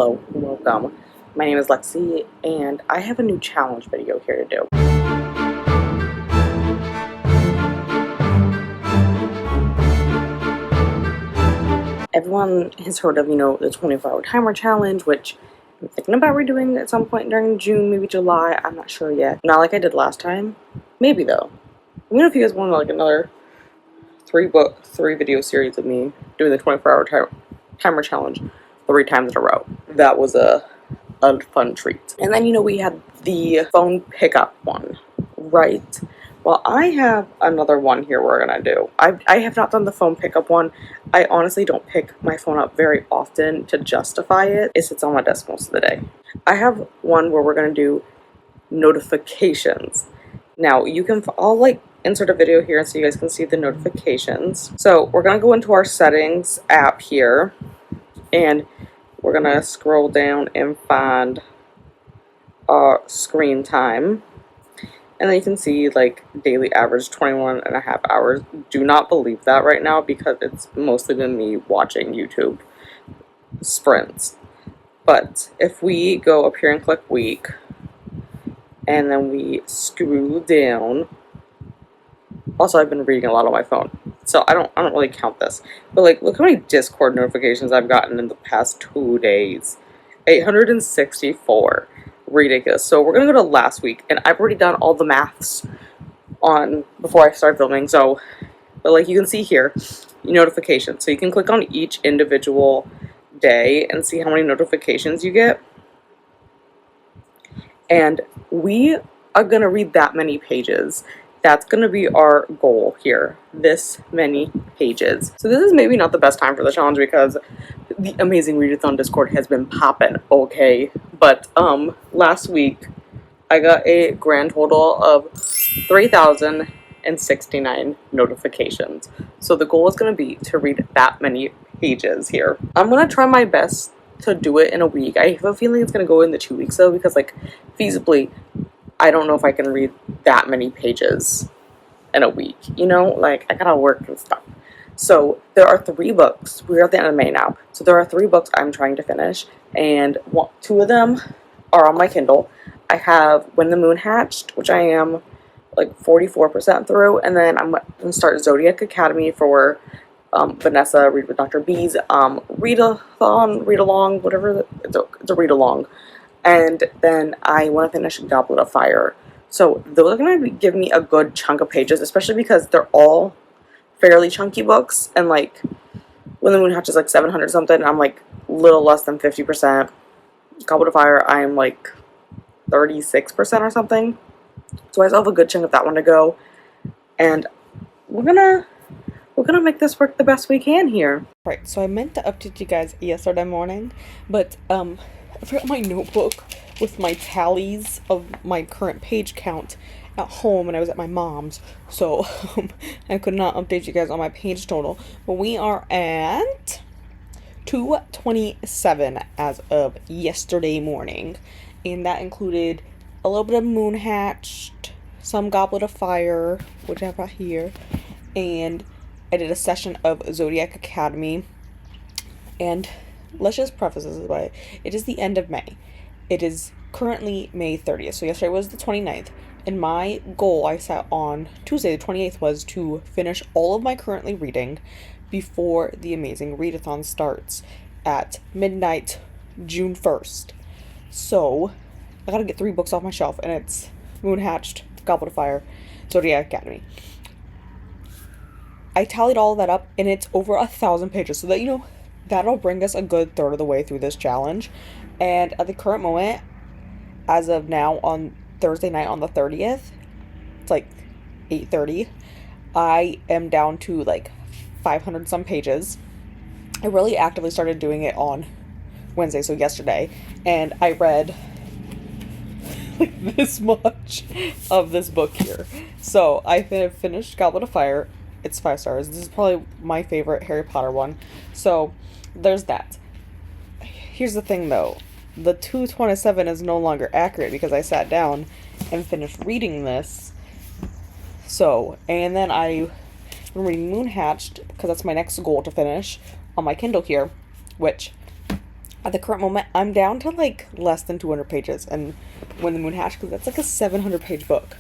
Hello, welcome. My name is Lexi, and I have a new challenge video here to do. Everyone has heard of, the 24-hour timer challenge, which I'm thinking about redoing at some point during June, maybe July. I'm not sure yet. Not like I did last time. Maybe, though. I mean, if you guys want like another three video series of me doing the 24-hour timer challenge 3 times in a row. That was a fun treat. And then, we had the phone pickup one, right? Well, I have another one here we're gonna do. I have not done the phone pickup one. I honestly don't pick my phone up very often to justify it. It sits on my desk most of the day. I have one where we're gonna do notifications. Now, I'll insert a video here so you guys can see the notifications. So we're gonna go into our settings app here, and we're gonna scroll down and find screen time. And then you can see daily average 21.5 hours. Do not believe that right now because it's mostly been me watching YouTube sprints. But if we go up here and click week, and then we scroll down. Also, I've been reading a lot on my phone, so I don't really count this. But look how many Discord notifications I've gotten in the past 2 days. 864. Ridiculous. So we're gonna go to last week, and I've already done all the maths on before I start filming. So, but you can see here, notifications. So you can click on each individual day and see how many notifications you get. And we are gonna read that many pages. That's going to be our goal here, this many pages. So this is maybe not the best time for the challenge because the Amazing Readathon Discord has been popping, okay? But last week, I got a grand total of 3,069 notifications. So the goal is going to be to read that many pages here. I'm going to try my best to do it in a week. I have a feeling it's going to go into 2 weeks though, because feasibly, I don't know if I can read that many pages in a week, I gotta work and stuff. So there are 3 books. We're at the end of May now. So there are 3 books I'm trying to finish, and 2 of them are on my Kindle. I have When the Moon Hatched, which I am 44% through, and then I'm gonna start Zodiac Academy for Vanessa, Read with Dr. B's, read-a-thon, read-along, whatever, it's a read-along. And then I want to finish Goblet of Fire. So those are going to give me a good chunk of pages, especially because they're all fairly chunky books. And When the Moon Hatches 700 something, and I'm little less than 50%. Goblet of Fire, I'm 36% or something. So I still have a good chunk of that one to go. And we're gonna make this work the best we can here. Right, so I meant to update you guys yesterday morning, but I forgot my notebook with my tallies of my current page count at home, and I was at my mom's, so I could not update you guys on my page total. But we are at 227 as of yesterday morning, and that included a little bit of Moon Hatched, some Goblet of Fire, which I have right here, and I did a session of Zodiac Academy. And let's just preface this by it is the end of May. It is currently May 30th. So yesterday was the 29th. And my goal I set on Tuesday the 28th was to finish all of my currently reading before the Amazing Readathon starts at midnight, June 1st. So I gotta get 3 books off my shelf, and it's Moon Hatched, Goblet of Fire, Zodiac Academy. I tallied all of that up, and it's over 1,000 pages. So that, that'll bring us a good third of the way through this challenge. And at the current moment, as of now, on Thursday night on the 30th, it's 8:30, I am down to 500 some pages. I really actively started doing it on Wednesday, so yesterday, and I read this much of this book here. So I finished Goblet of Fire. It's 5 stars. This is probably my favorite Harry Potter one. So there's that. Here's the thing though. The 227 is no longer accurate because I sat down and finished reading this. So, and then I'm reading Moon Hatched because that's my next goal to finish on my Kindle here, which At the current moment, I'm down to like less than 200 pages, and When the Moon Hatched, because that's like a 700-page book.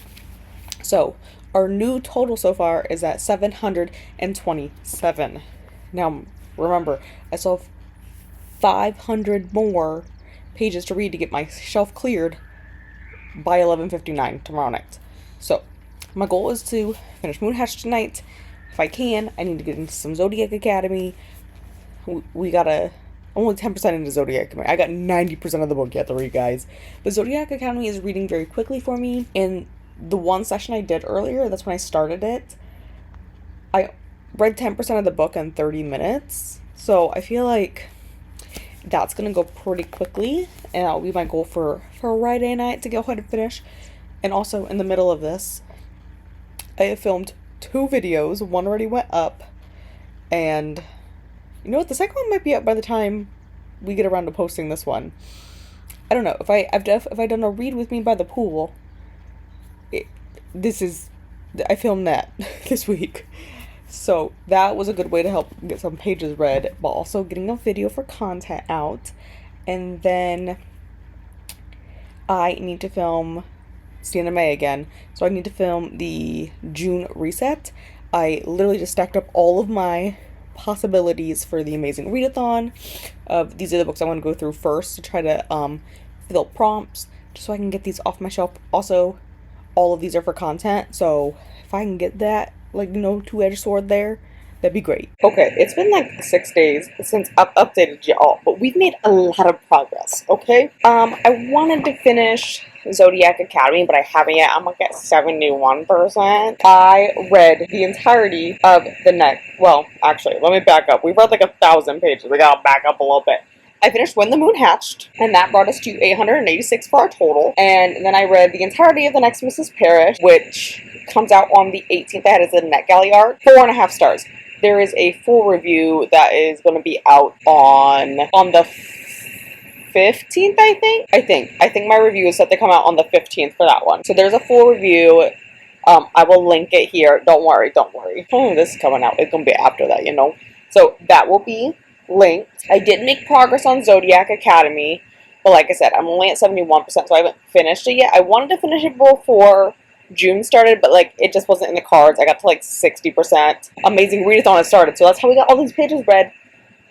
So our new total so far is at 727. Now, remember, I still have 500 more pages to read to get my shelf cleared by 11:59 tomorrow night. So my goal is to finish Moon Hatch tonight. If I can, I need to get into some Zodiac Academy. We gotta only 10% into Zodiac Academy. I got 90% of the book yet to read, guys. But Zodiac Academy is reading very quickly for me. In the one session I did earlier, that's when I started it, I read 10% of the book in 30 minutes. So I feel like that's gonna go pretty quickly, and that'll be my goal for Friday night to go ahead and finish. And also, in the middle of this, I have filmed 2 videos. One already went up, and you know what? The second one might be up by the time we get around to posting this one. I don't know if if I done a read with me by the pool. I filmed that this week, so that was a good way to help get some pages read, but also getting a video for content out. And then I need to film Stand in May again, so I need to film the June reset. I literally just stacked up all of my possibilities for the amazing readathon. These are the books I want to go through first to try to fill prompts, just so I can get these off my shelf. Also, all of these are for content, so if I can get that, like, two-edged sword there, that'd be great. Okay, it's been like 6 days since I've updated y'all, but we've made a lot of progress, okay? I wanted to finish Zodiac Academy, but I haven't yet. I'm like at 71%. I read the entirety of well, actually, let me back up. We've read like 1,000 pages. We gotta back up a little bit. I finished When the Moon Hatched, and that brought us to 886 for our total. And then I read the entirety of The Next Mrs. Parrish, which comes out on the 18th. That is a NetGalley arc. 4.5 stars. There is a full review that is going to be out on the 15th, I think. I think my review is set to come out on the 15th for that one. So there's a full review. I will link it here. Don't worry. This is coming out. It's going to be after that, So that will be linked. I did make progress on Zodiac Academy, but like I said, I'm only at 71%, so I haven't finished it yet. I wanted to finish it before June started, but like it just wasn't in the cards. I got to like 60%. Amazing Readathon has started, so that's how we got all these pages read.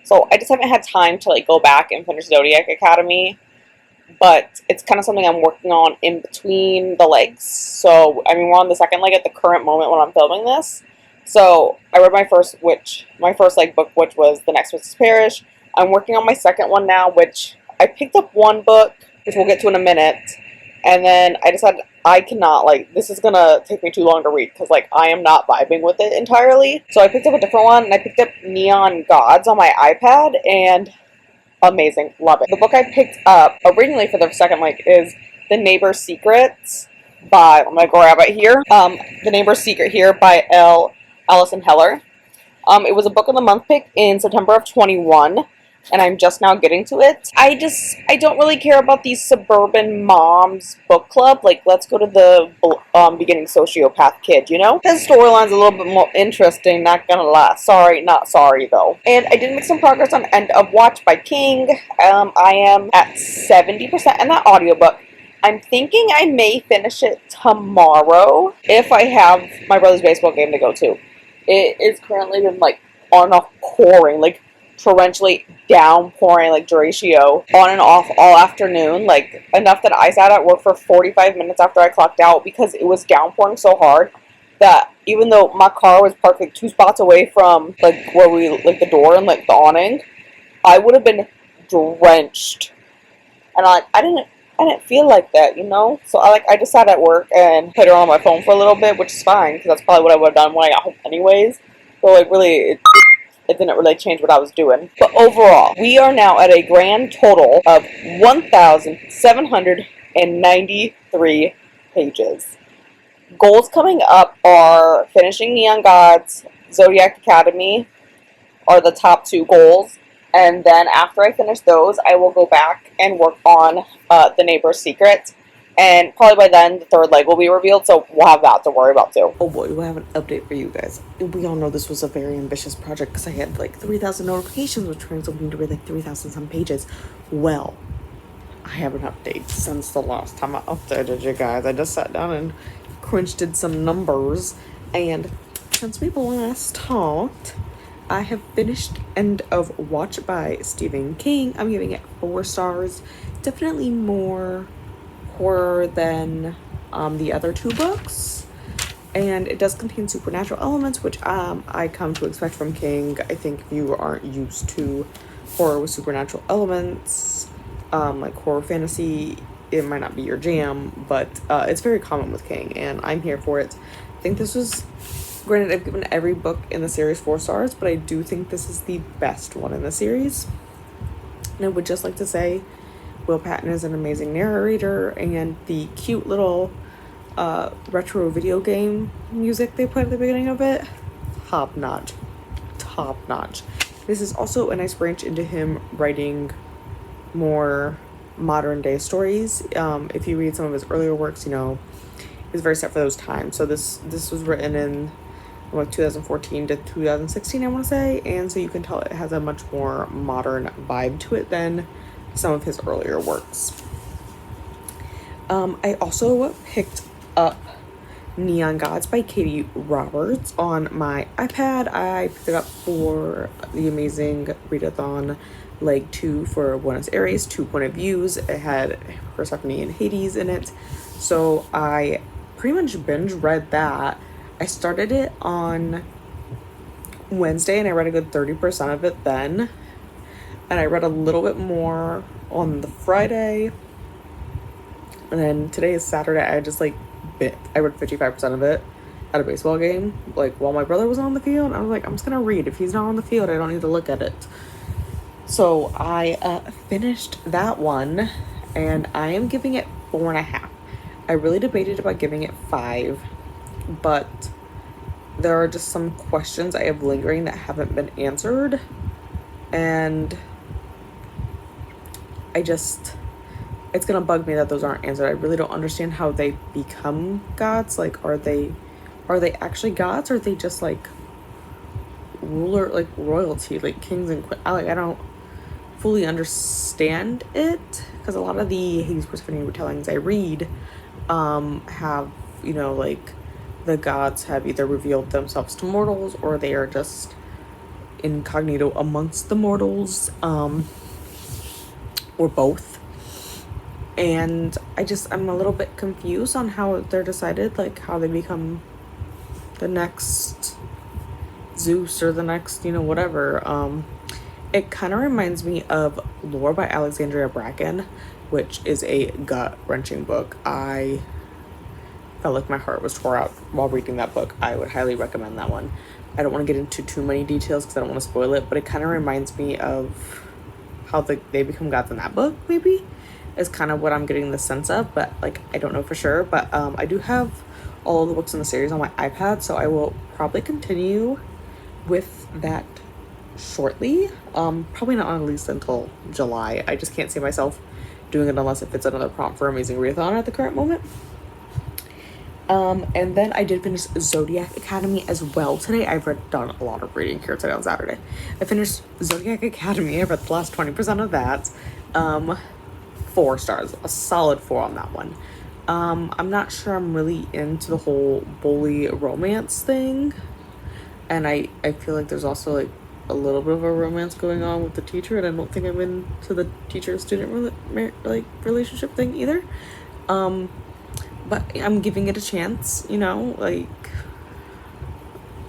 So I just haven't had time to like go back and finish Zodiac Academy, but it's kind of something I'm working on in between the legs. So I mean, we're on the second leg at the current moment when I'm filming this. So I read my first like book, which was The Next Mrs. Parrish. I'm working on my second one now, which I picked up one book, which we'll get to in a minute, and then I decided I cannot, like, this is gonna take me too long to read, because, like, I am not vibing with it entirely. So I picked up a different one, and I picked up Neon Gods on my iPad, and amazing. Love it. The book I picked up originally for the second leg is The Neighbor's Secrets by, I'm gonna grab it here, The Neighbor's Secret here by Allison Heller. It was a book of the month pick in September of 21, and I'm just now getting to it. I don't really care about these suburban moms book club. Like, let's go to the beginning sociopath kid, His storyline's a little bit more interesting, not gonna lie. Sorry, not sorry, though. And I did make some progress on End of Watch by King. I am at 70% in that audiobook. I'm thinking I may finish it tomorrow if I have my brother's baseball game to go to. It is currently been, like, on and off pouring, like, torrentially downpouring, like, Duratio, on and off all afternoon, like, enough that I sat at work for 45 minutes after I clocked out because it was downpouring so hard that even though my car was parked, like, 2 spots away from, like, where the door and, like, the awning, I would have been drenched. And, I didn't feel like that, So I just sat at work and played around on my phone for a little bit, which is fine, because that's probably what I would have done when I got home anyways. So, like, really, it didn't really change what I was doing. But overall, we are now at a grand total of 1,793 pages. Goals coming up are finishing Neon Gods, Zodiac Academy are the top 2 goals. And then after I finish those, I will go back and work on The Neighbor's Secret. And probably by then, the third leg will be revealed, so we'll have that to worry about too. Oh boy, we'll have an update for you guys. We all know this was a very ambitious project because I had like 3,000 notifications, which translated me to read like 3,000 some pages. Well, I have an update since the last time I updated you guys. I just sat down and crunched did some numbers, and since we last talked, I have finished End of Watch by Stephen King. I'm giving it 4 stars. Definitely more horror than the other 2 books, and it does contain supernatural elements, which I come to expect from King. I think if you aren't used to horror with supernatural elements, like horror fantasy, it might not be your jam, but it's very common with King, and I'm here for it. I think this was, granted, I've given every book in the series 4 stars, but I do think this is the best one in the series. And I would just like to say Will Patton is an amazing narrator, and the cute little retro video game music they put at the beginning of it, top notch. This is also a nice branch into him writing more modern day stories. If you read some of his earlier works, you know, he's very set for those times. So this was written in like 2014 to 2016, I want to say, and so you can tell it has a much more modern vibe to it than some of his earlier works. I also picked up Neon Gods by Katie Roberts on my iPad. I picked it up for the amazing readathon leg 2 for Buenos Aires, 2 point of views. It had Persephone and Hades in it, so I pretty much binge read that. I started it on Wednesday and I read a good 30% of it then, and I read a little bit more on the Friday, and then today is Saturday. I just like I read 55% of it at a baseball game, like while my brother was on the field. I was like, I'm just gonna read. If he's not on the field, I don't need to look at it. So I finished that one, and I am giving it 4.5. I really debated about giving it 5, but there are just some questions I have lingering that haven't been answered, and it's gonna bug me that those aren't answered. I really don't understand how they become gods. Like, are they actually gods, or are they just like ruler, like royalty, like kings and queens? I don't fully understand it, because a lot of the Hades Persephone retellings I read have, you know, like the gods have either revealed themselves to mortals, or they are just incognito amongst the mortals, or both. And I'm a little bit confused on how they're decided, like how they become the next Zeus or the next, you know, whatever. It kind of reminds me of Lore by Alexandria Bracken, which is a gut-wrenching book. I felt like my heart was tore out while reading that book. I would highly recommend that one. I don't want to get into too many details because I don't want to spoil it, but it kind of reminds me of how they become gods in that book, maybe, is kind of what I'm getting the sense of, but like I don't know for sure. But I do have all of the books in the series on my iPad, so I will probably continue with that shortly. Probably not at least until July. I just can't see myself doing it unless if it's another prompt for Amazing Readathon at the current moment. And then I did finish Zodiac Academy as well today. I've done a lot of reading here today on Saturday. I finished Zodiac Academy. I read the last 20% of that. 4 stars, a solid 4 on that one. I'm not sure I'm really into the whole bully romance thing, and I feel like there's also like a little bit of a romance going on with the teacher, and I don't think I'm into the teacher-student relationship thing either. But I'm giving it a chance, you know, like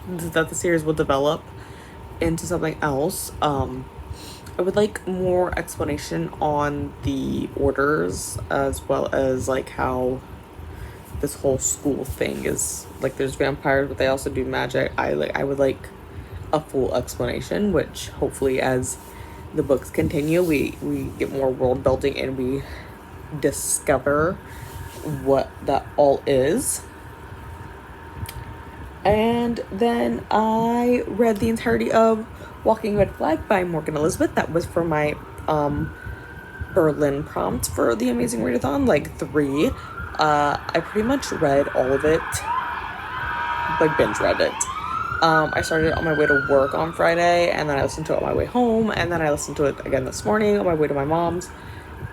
that the series will develop into something else. I would like more explanation on the orders, as well as like how this whole school thing is, like there's vampires, but they also do magic. I would like a full explanation, which hopefully as the books continue, we get more world building and we discover what that all is. And then I read the entirety of Walking Red Flag by Morgan Elizabeth. That was for my Berlin prompt for the Amazing Readathon, like 3. I pretty much read all of it, like binge read it. I started on my way to work on Friday, and then I listened to it on my way home, and then I listened to it again this morning on my way to my mom's,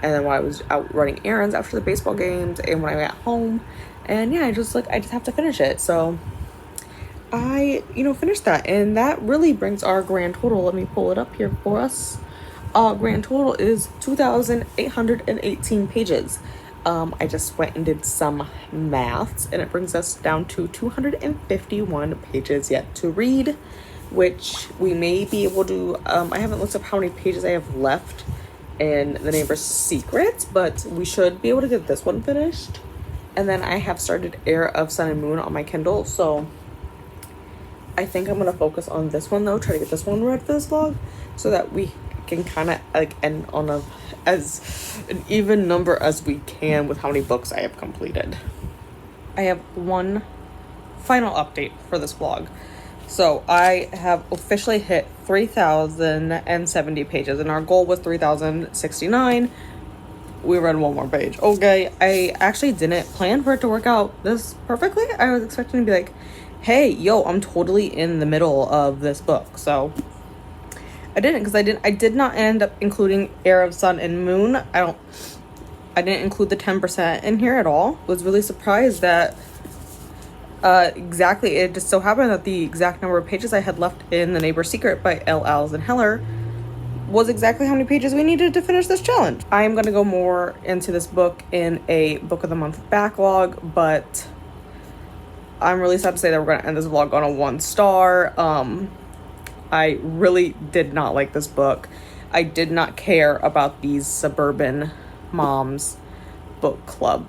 and then while I was out running errands after the baseball games, and when I got home, and yeah, I just have to finish it. So I, finished that, and that really brings our grand total. Let me pull it up here for us. Grand total is 2,818 pages. I just went and did some maths, and it brings us down to 251 pages yet to read, which we may be able to, I haven't looked up how many pages I have left in The Neighbor's Secret, but we should be able to get this one finished. And then I have started Heir of Sun and Moon on my Kindle, so I think I'm going to focus on this one though, try to get this one read for this vlog, so that we can kind of end on as an even number as we can with how many books I have completed. I have one final update for this vlog. So I have officially hit 3,070 pages, and our goal was 3,069. We read one more page. Okay, I actually didn't plan for it to work out this perfectly. I was expecting to be like, hey, yo, I'm totally in the middle of this book. So I didn't, because I did not end up including Heir of Sun and Moon. I didn't include the 10% in here at all. Was really surprised that exactly, it just so happened that the exact number of pages I had left in The Neighbor's Secret by L. Alison Heller was exactly how many pages we needed to finish this challenge. I am going to go more into this book in a book of the month backlog, but I'm really sad to say that we're going to end this vlog on a 1 star. I really did not like this book. I did not care about these suburban moms book club.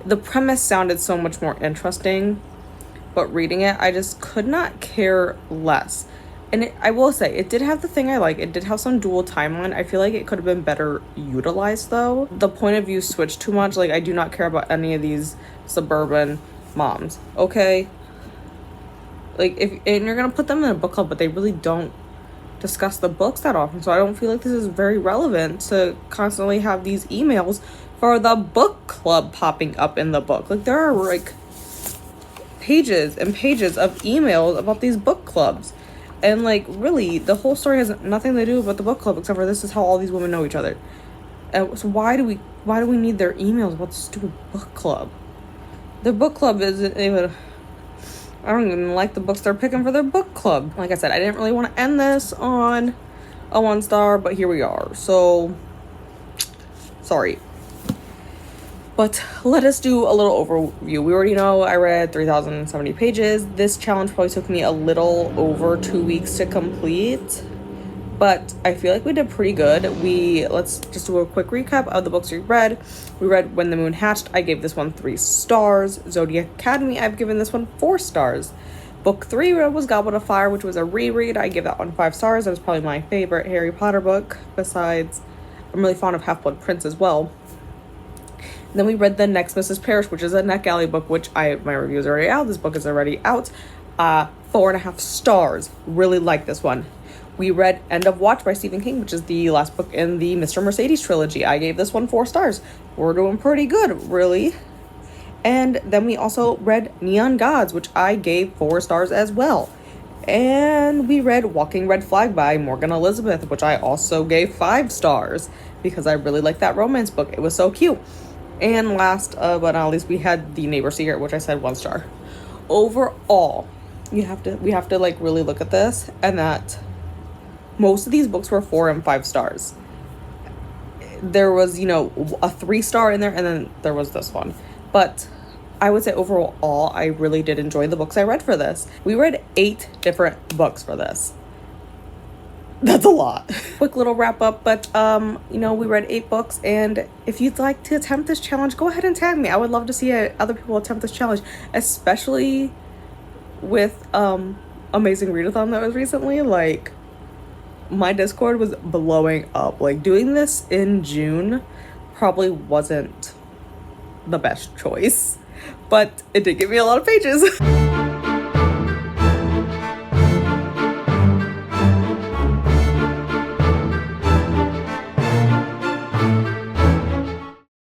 The premise sounded so much more interesting, but reading it, I just could not care less. And I will say, it did have the thing I like. It did have some dual timeline. I feel like it could have been better utilized, though. The point of view switched too much. Like, I do not care about any of these suburban moms, okay? Like, and you're gonna put them in a book club, but they really don't discuss the books that often. So I don't feel like this is very relevant to constantly have these emails for the book club popping up in the book. Like, there are, like, pages and pages of emails about these book clubs. And, like, really, the whole story has nothing to do with the book club, except for this is how all these women know each other. So why do we need their emails about the stupid book club? Their book club isn't even... I don't even like the books they're picking for their book club. Like I said, I didn't really want to end this on a 1 star, but here we are. So, sorry. But let us do a little overview. We already know I read 3,070 pages. This challenge probably took me a little over 2 weeks to complete, but I feel like we did pretty good. Let's just do a quick recap of the books we read. We read When the Moon Hatched. I gave this one 3 stars. Zodiac Academy, I've given this one 4 stars. Book 3 was Goblet of Fire, which was a reread. I gave that one 5 stars. That was probably my favorite Harry Potter book. Besides, I'm really fond of Half-Blood Prince as well. Then we read The Next Mrs. Parrish, which is a NetGalley book, which my review is already out. This book is already out. 4.5 stars. Really like this one. We read End of Watch by Stephen King, which is the last book in the Mr. Mercedes trilogy. I gave this one 4 stars. We're doing pretty good, really. And then we also read Neon Gods, which I gave 4 stars as well. And we read Walking Red Flag by Morgan Elizabeth, which I also gave 5 stars because I really like that romance book. It was so cute. And last but not least, we had The Neighbor's Secret, which I said 1 star. Overall, we have to like really look at this, and that most of these books were 4 and 5 stars. There was, a 3 star in there, and then there was this one. But I would say overall, I really did enjoy the books I read for this. We read 8 different books for this. That's a lot. Quick little wrap up, but we read 8 books, and if you'd like to attempt this challenge, go ahead and tag me. I would love to see other people attempt this challenge, especially with Amazing Readathon that was recently. Like, my Discord was blowing up. Like, doing this in June probably wasn't the best choice, but it did give me a lot of pages.